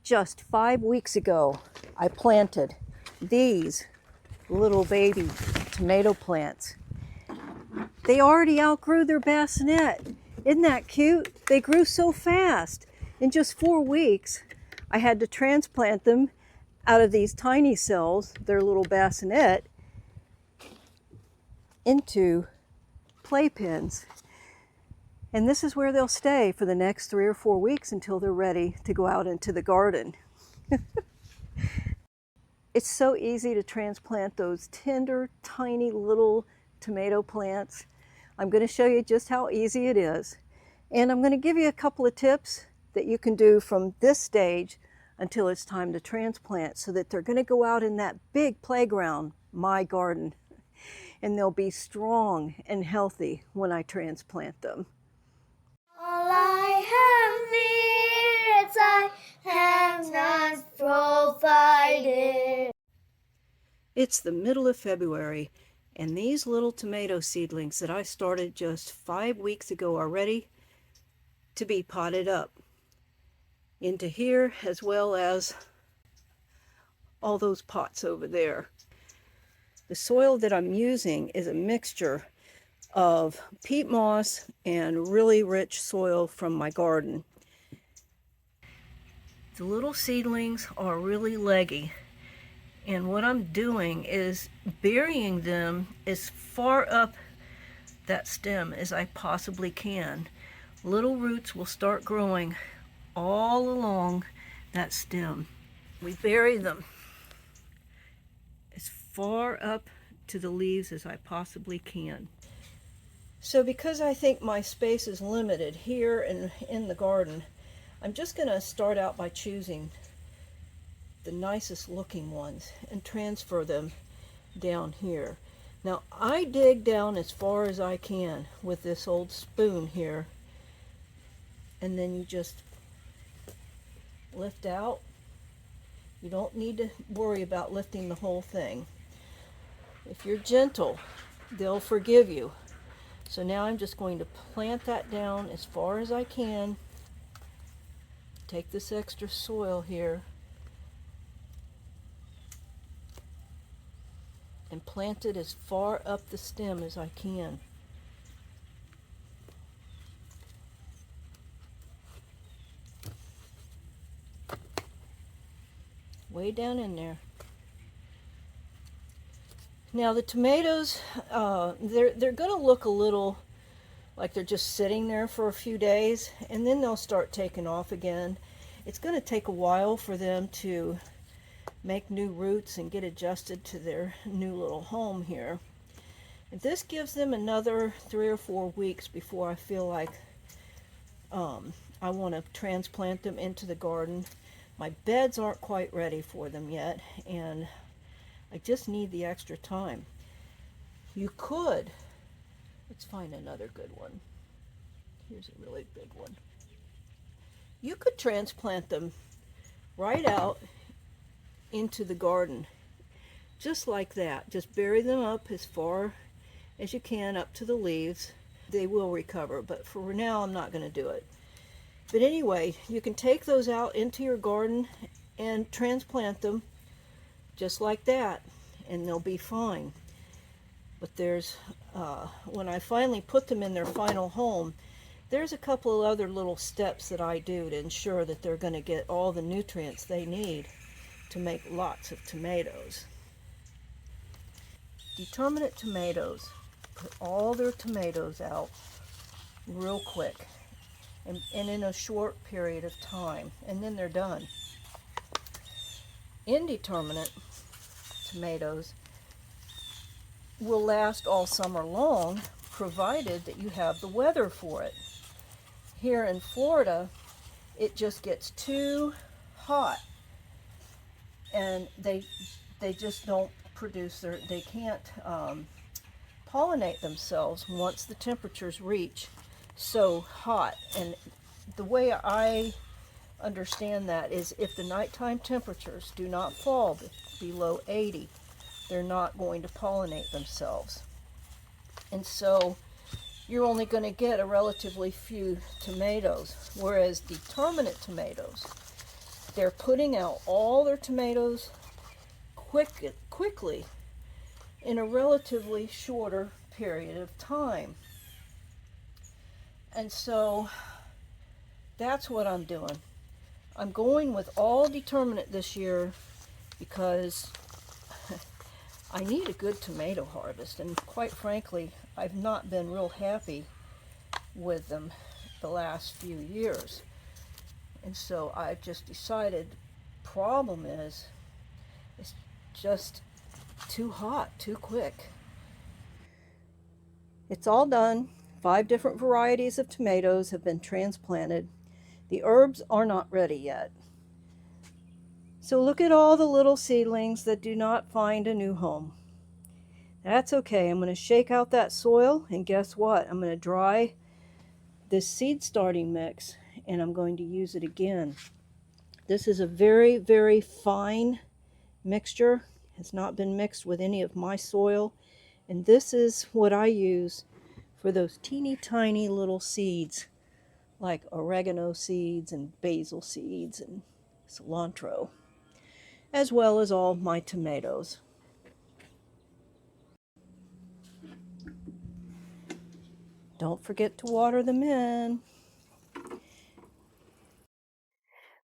Just 5 weeks ago, I planted these little baby tomato plants. They already outgrew their bassinet. Isn't that cute? They grew so fast. In just 4 weeks, I had to transplant them out of these tiny cells, their little bassinet, into playpens. And this is where they'll stay for the next 3 or 4 weeks until they're ready to go out into the garden. It's so easy to transplant those tender, tiny little tomato plants. I'm going to show you just how easy it is. And I'm going to give you a couple of tips that you can do from this stage until it's time to transplant, so that they're going to go out in that big playground, my garden, and they'll be strong and healthy when I transplant them. All I have needs, I have not provided. It's the middle of February, and these little tomato seedlings that I started just 5 weeks ago are ready to be potted up into here, as well as all those pots over there. The soil that I'm using is a mixture of peat moss and really rich soil from my garden. The little seedlings are really leggy, and what I'm doing is burying them as far up that stem as I possibly can. Little roots will start growing all along that stem. We bury them as far up to the leaves as I possibly can. So because I think my space is limited here and in the garden, I'm just going to start out by choosing the nicest looking ones and transfer them down here. Now I dig down as far as I can with this old spoon here, and then you just lift out. You don't need to worry about lifting the whole thing. If you're gentle, they'll forgive you. So now I'm just going to plant that down as far as I can. Take this extra soil here and plant it as far up the stem as I can. Way down in there. Now the tomatoes, they're going to look a little like they're just sitting there for a few days, and then they'll start taking off again. It's going to take a while for them to make new roots and get adjusted to their new little home here. And this gives them another 3 or 4 weeks before I feel like I want to transplant them into the garden. My beds aren't quite ready for them yet, and I just need the extra time. You could, let's find another good one. Here's a really big one. You could transplant them right out into the garden, just like that. Just bury them up as far as you can up to the leaves. They will recover, but for now I'm not going to do it. But anyway, you can take those out into your garden and transplant them just like that, and they'll be fine. But there's, when I finally put them in their final home, there's a couple of other little steps that I do to ensure that they're going to get all the nutrients they need to make lots of tomatoes. Determinate tomatoes put all their tomatoes out real quick and in a short period of time, and then they're done. Indeterminate tomatoes will last all summer long, provided that you have the weather for it. Here in Florida, it just gets too hot, and they just don't produce they can't pollinate themselves once the temperatures reach so hot. And the way I understand that is, if the nighttime temperatures do not fall below 80, they're not going to pollinate themselves. And so you're only going to get a relatively few tomatoes, whereas determinate tomatoes they're putting out all their tomatoes quickly in a relatively shorter period of time. And so that's what I'm doing. I'm going with all determinate this year because I need a good tomato harvest, and quite frankly, I've not been real happy with them the last few years. And so I've just decided the problem is it's just too hot, too quick. It's all done. 5 different varieties of tomatoes have been transplanted. The herbs are not ready yet. So look at all the little seedlings that do not find a new home. That's okay. I'm going to shake out that soil, and guess what? I'm going to dry this seed starting mix, and I'm going to use it again. This is a very, very fine mixture. It has not been mixed with any of my soil, and this is what I use for those teeny tiny little seeds like oregano seeds and basil seeds and cilantro, as well as all my tomatoes. Don't forget to water them in.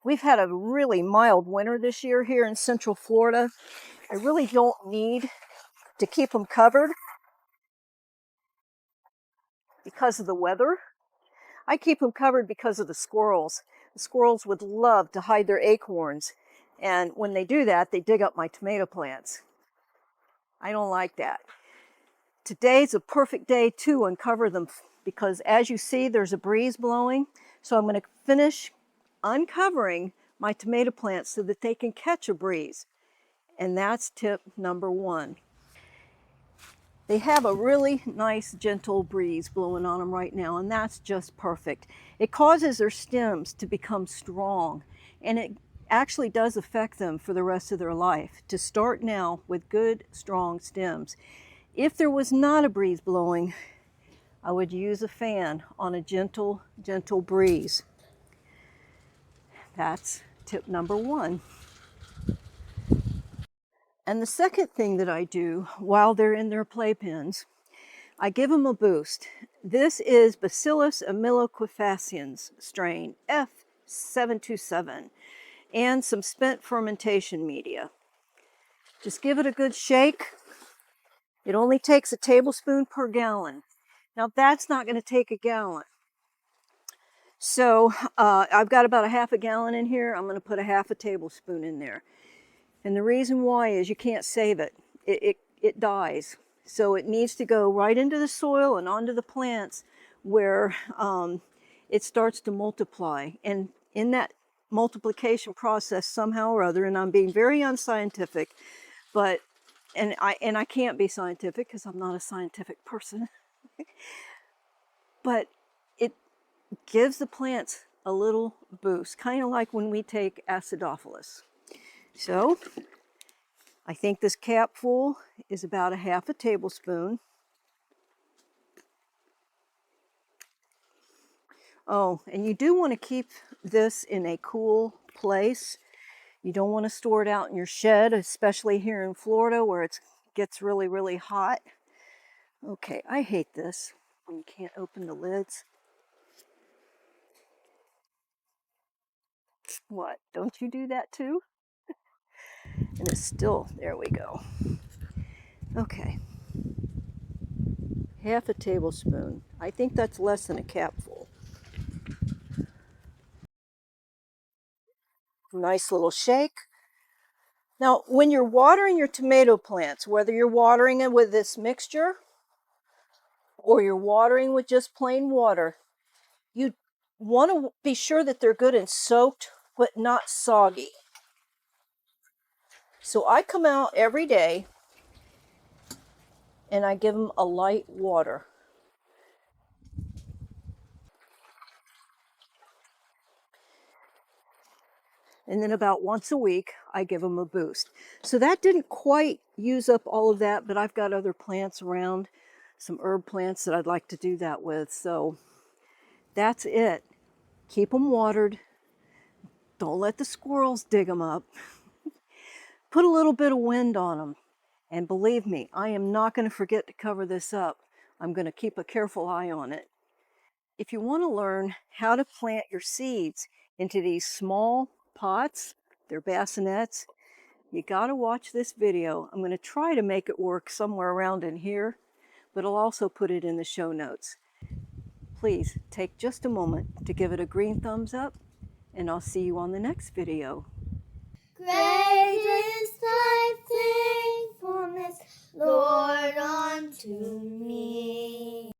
We've had a really mild winter this year here in Central Florida. I really don't need to keep them covered because of the weather. I keep them covered because of the squirrels. The squirrels would love to hide their acorns, and when they do that, they dig up my tomato plants. I don't like that. Today's a perfect day to uncover them because, as you see, there's a breeze blowing. So I'm going to finish uncovering my tomato plants so that they can catch a breeze. And that's tip number 1. They have a really nice gentle breeze blowing on them right now, and that's just perfect. It causes their stems to become strong, and it actually does affect them for the rest of their life. To start now with good, strong stems. If there was not a breeze blowing, I would use a fan on a gentle, gentle breeze. That's tip number 1. And the second thing that I do while they're in their playpens, I give them a boost. This is Bacillus ameloquafaciens strain F727 and some spent fermentation media. Just give it a good shake. It only takes a tablespoon per gallon. Now that's not going to take a gallon. So I've got about a half a gallon in here. I'm going to put a half a tablespoon in there. And the reason why is you can't save it. It dies. So it needs to go right into the soil and onto the plants where it starts to multiply. And in that multiplication process somehow or other, and I'm being very unscientific, but and I can't be scientific because I'm not a scientific person, but it gives the plants a little boost, kind of like when we take acidophilus. So I think this capful is about a half a tablespoon. Oh, and you do want to keep this in a cool place. You don't want to store it out in your shed, especially here in Florida where it gets really, really hot. Okay, I hate this when you can't open the lids. What, don't you do that too? And it's still, there we go. Okay, half a tablespoon. I think that's less than a capful. Nice little shake. Now, when you're watering your tomato plants, whether you're watering it with this mixture or you're watering with just plain water, you want to be sure that they're good and soaked, but not soggy. So I come out every day and I give them a light water. And then about once a week, I give them a boost. So that didn't quite use up all of that, but I've got other plants around, some herb plants that I'd like to do that with. So that's it. Keep them watered. Don't let the squirrels dig them up. Put a little bit of wind on them. And believe me, I am not going to forget to cover this up. I'm going to keep a careful eye on it. If you want to learn how to plant your seeds into these small pots, they're bassinets, you got to watch this video. I'm going to try to make it work somewhere around in here, but I'll also put it in the show notes. Please take just a moment to give it a green thumbs up, and I'll see you on the next video. Great is thy faithfulness, Lord, unto me.